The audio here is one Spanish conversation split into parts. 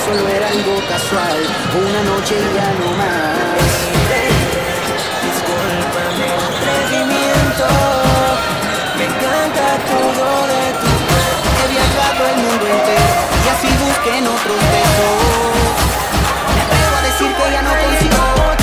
solo era algo casual, una noche y ya no más. Discúlpame el atrevimiento, me encanta todo de tu cuerpo. He viajado el mundo entero y así busqué en otros besos. Me atrevo a decir que ya no consigo otro.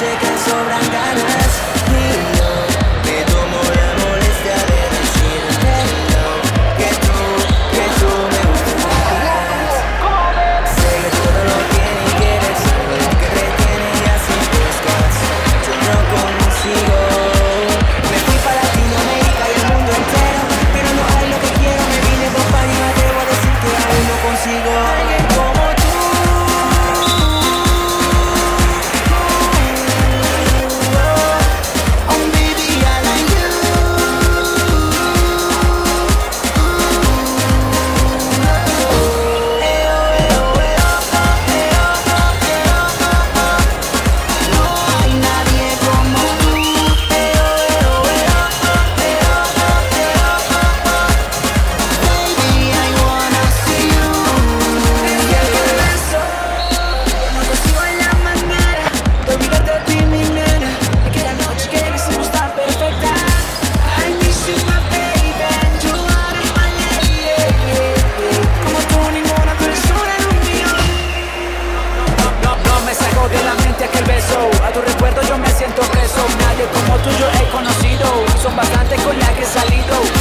Sé que sobran ganas y yo me tomo la molestia de decirte que tú me gustas. Sé que todo lo tiene y quieres todo lo que retiene y así buscas. Yo no consigo. Me fui para Latinoamérica y el mundo entero, pero no hay lo que quiero. Me vine por España y me atrevo a decir que aún no consigo alguien como tú. A tu recuerdo yo me siento preso. Nadie como tú yo he conocido. Son bastantes con las que he salido.